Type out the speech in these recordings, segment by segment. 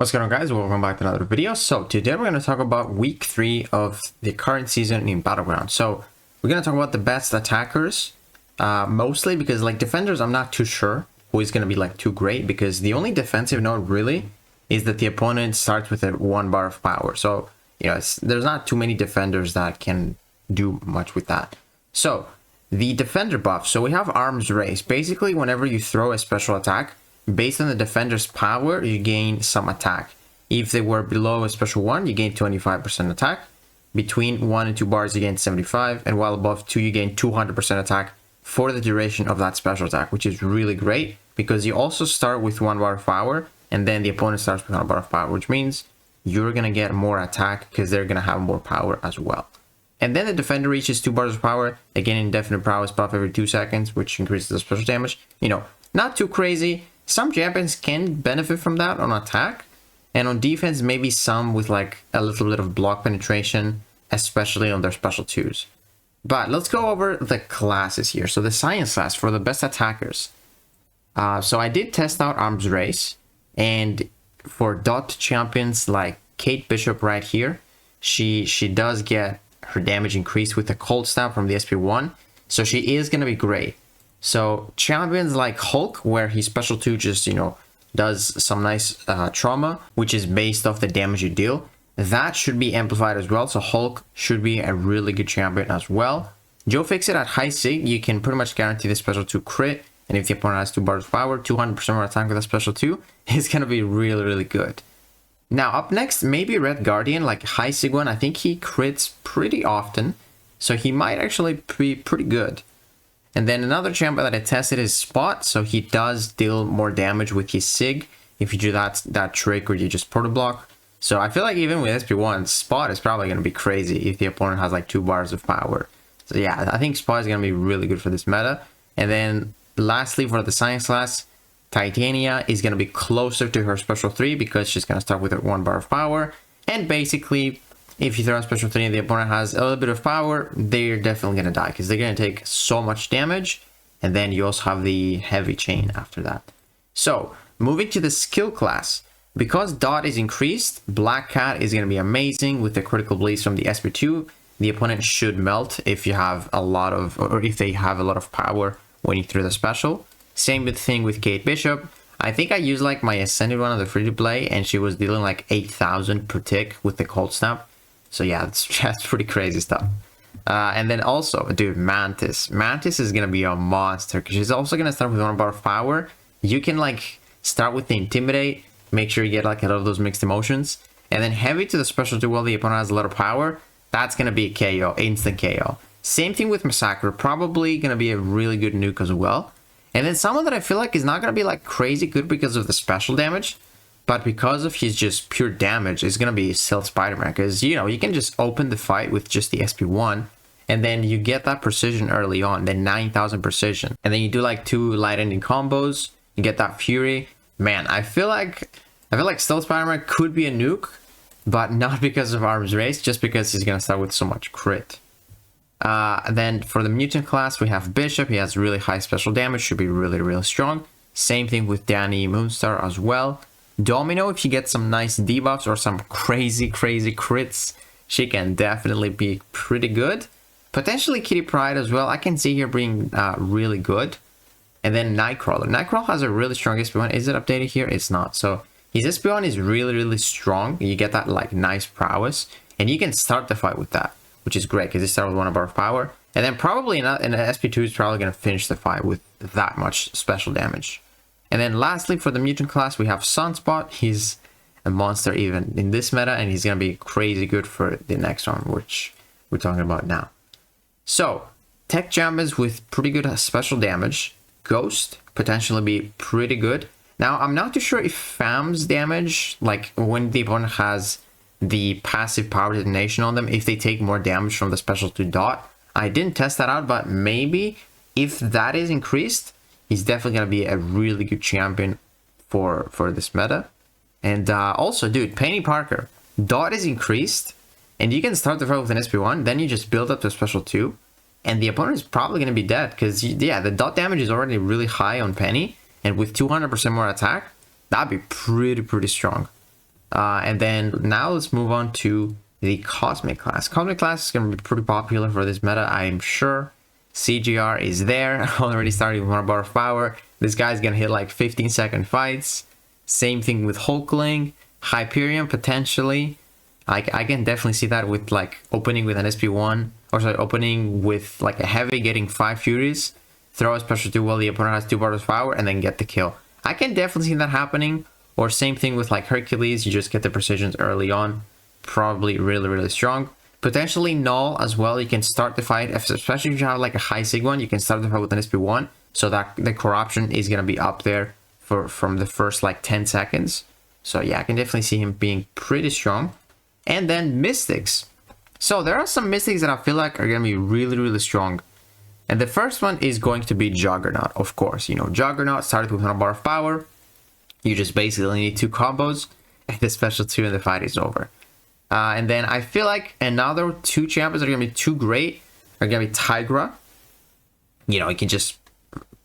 What's going on, guys? Welcome back to another video. So today we're going to talk about week 3 of the current season in Battlegrounds. So we're going to talk about the best attackers, mostly because like defenders, I'm not too sure who is going to be like too great, because the only defensive note really is that the opponent starts with a 1 bar of power. So, you know, there's not too many defenders that can do much with that. So the defender buff. So we have arms race. Basically, whenever you throw a special attack, based on the defender's power, you gain some attack. If they were below a special 1, you gain 25% attack. Between 1 and 2 bars, you gain 75. And while above 2, you gain 200% attack for the duration of that special attack, which is really great because you also start with 1 bar of power, and then the opponent starts with 1 bar of power, which means you're going to get more attack because they're going to have more power as well. And then the defender reaches 2 bars of power, again, indefinite prowess buff every 2 seconds, which increases the special damage. You know, not too crazy. Some champions can benefit from that on attack, and on defense, maybe some with like a little bit of block penetration, especially on their special 2s. But let's go over the classes here. So the science class for the best attackers. So I did test out Arms Race, and for dot champions like Kate Bishop right here, she does get her damage increased with the cold snap from the SP1, so she is going to be great. So champions like Hulk, where his special 2 just, you know, does some nice trauma, which is based off the damage you deal, that should be amplified as well. So Hulk should be a really good champion as well. Joe Fixit at high sig, you can pretty much guarantee the special 2 crit, and if the opponent has 2 bars of power, 200% more attack with a special 2 is going to be really, really good. Now up next, maybe Red Guardian, like high sig one. I think he crits pretty often, so he might actually be pretty good. And then another champion that I tested is Spot, so he does deal more damage with his Sig if you do that trick where you just portal block. So I feel like even with SP1, Spot is probably going to be crazy if the opponent has like 2 bars of power. So yeah, I think Spot is going to be really good for this meta. And then lastly, for the science class, Titania is going to be closer to her special 3 because she's going to start with her 1 bar of power. And basically, if you throw a special 3 and the opponent has a little bit of power, they're definitely going to die because they're going to take so much damage. And then you also have the heavy chain after that. So moving to the skill class, because dot is increased, Black Cat is going to be amazing with the critical bleeds from the SP2. The opponent should melt if you have a lot of, or if they have a lot of power when you throw the special. Same thing with Kate Bishop. I think I used like my Ascended one on the free to play, and she was dealing like 8,000 per tick with the cold snap. So yeah, that's pretty crazy stuff. And then also, dude, Mantis. Mantis is going to be a monster because she's also going to start with 1 bar of power. You can like start with the Intimidate, make sure you get like a lot of those mixed emotions. And then heavy to the special 2 while the opponent has a lot of power. That's going to be a KO, instant KO. Same thing with Massacre, probably going to be a really good nuke as well. And then someone that I feel like is not going to be like crazy good because of the special damage, but because of his just pure damage, is going to be Stealth Spider-Man. Because, you know, you can just open the fight with just the SP1, and then you get that precision early on, then 9,000 precision. And then you do like 2 light ending combos, you get that Fury. Man, I feel like Stealth Spider-Man could be a nuke, but not because of Arms Race, just because he's going to start with so much crit. Then for the Mutant class, we have Bishop. He has really high special damage, should be really, really strong. Same thing with Danny Moonstar as well. Domino, if you get some nice debuffs or some crazy crits, she can definitely be pretty good. Potentially Kitty Pryde as well. I can see her being really good. And then Nightcrawler. Nightcrawler has a really strong SP1. Is it updated here? It's not. So his SP1 is really, really strong. You get that like nice prowess, and you can start the fight with that, which is great because you start with 1 bar of power. And then probably an SP2 is probably going to finish the fight with that much special damage. And then lastly, for the Mutant class, we have Sunspot. He's a monster even in this meta, and he's going to be crazy good for the next one, which we're talking about now. So, tech champions with pretty good special damage. Ghost, potentially be pretty good. Now, I'm not too sure if FAM's damage, like when the opponent has the passive power detonation on them, if they take more damage from the special 2 dot. I didn't test that out, but maybe if that is increased, he's definitely going to be a really good champion for this meta. And also, dude, Penny Parker. Dot is increased, and you can start the fight with an SP1, then you just build up to a special 2, and the opponent is probably going to be dead, because, yeah, the dot damage is already really high on Penny, and with 200% more attack, that'd be pretty strong. And then now let's move on to the Cosmic class. Cosmic class is going to be pretty popular for this meta, I'm sure. CGR is there, already starting with 1 bar of power. This guy's going to hit like 15-second fights. Same thing with Hulkling, Hyperion potentially. I can definitely see that with like opening with an SP1, or sorry, opening with like a heavy, getting 5 Furies, throw a special 2 while the opponent has 2 bars of power, and then get the kill. I can definitely see that happening. Or same thing with like Hercules, you just get the precisions early on. Probably really strong. Potentially Null as well, you can start the fight, especially if you have like a high sig one, you can start the fight with an SP1, so that the corruption is going to be up there from the first like 10 seconds. So yeah, I can definitely see him being pretty strong. And then Mystics. So there are some Mystics that I feel like are going to be really strong. And the first one is going to be Juggernaut, of course. You know, Juggernaut started with 1 bar of power. You just basically need 2 combos, and the special 2 and the fight is over. And then I feel like another 2 champions that are going to be too great are going to be Tigra. You know, you can just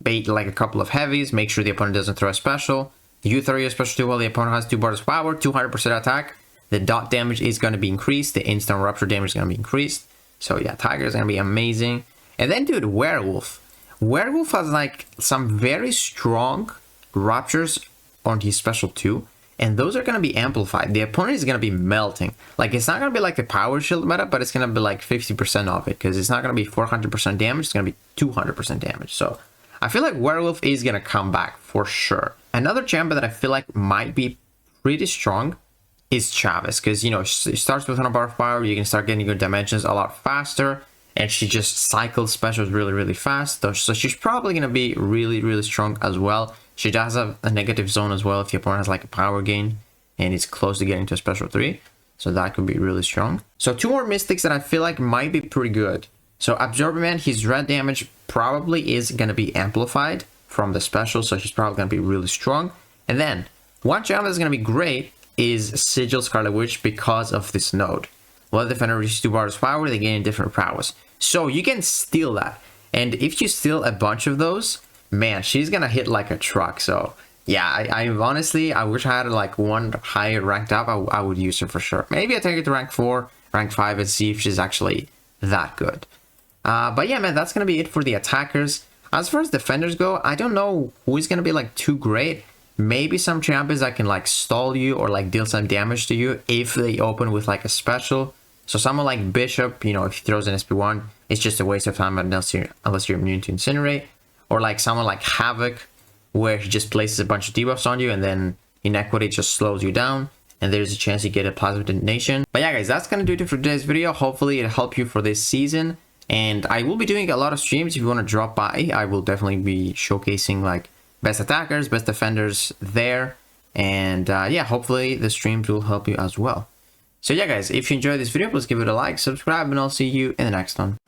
bait like a couple of heavies, make sure the opponent doesn't throw a special. You throw your special 2 while the opponent has 2 bars of power, 200% attack. The dot damage is going to be increased. The instant rupture damage is going to be increased. So yeah, Tiger is going to be amazing. And then dude, Werewolf. Werewolf has like some very strong ruptures on his special 2. And those are going to be amplified. The opponent is going to be melting. Like, it's not going to be like the power shield meta, but it's going to be like 50% of it. Because it's not going to be 400% damage. It's going to be 200% damage. So I feel like Werewolf is going to come back for sure. Another champion that I feel like might be pretty strong is Chavez. Because, you know, she starts with 100 bar of power. You can start getting your dimensions a lot faster. And she just cycles specials really fast. So she's probably going to be really strong as well. She does have a negative zone as well if the opponent has like a power gain and it's close to getting to a special 3. So that could be really strong. So 2 more Mystics that I feel like might be pretty good. So Absorber Man, his red damage probably is going to be amplified from the special. So she's probably going to be really strong. And then one champion that's going to be great is Sigil Scarlet Witch because of this node. While the defender reaches 2 bars of power, they gain different prowess. So you can steal that. And if you steal a bunch of those, man, she's gonna hit like a truck. So yeah, I honestly, I wish I had like one higher ranked up. I would use her for sure. Maybe I take it to rank 4, rank 5 and see if she's actually that good. But yeah, man, that's gonna be it for the attackers. As far as defenders go, I don't know who is gonna be like too great. Maybe some champions that can like stall you or like deal some damage to you if they open with like a special. So someone like Bishop, you know, if he throws an SP1, it's just a waste of time unless you're immune to Incinerate. Or like someone like Havoc, where he just places a bunch of debuffs on you and then Inequity just slows you down. And there's a chance you get a Plasma Detonation. But yeah, guys, that's going to do it for today's video. Hopefully it helped you for this season. And I will be doing a lot of streams. If you want to drop by, I will definitely be showcasing like best attackers, best defenders there. And yeah, hopefully the streams will help you as well. So yeah, guys, if you enjoyed this video, please give it a like, subscribe, and I'll see you in the next one.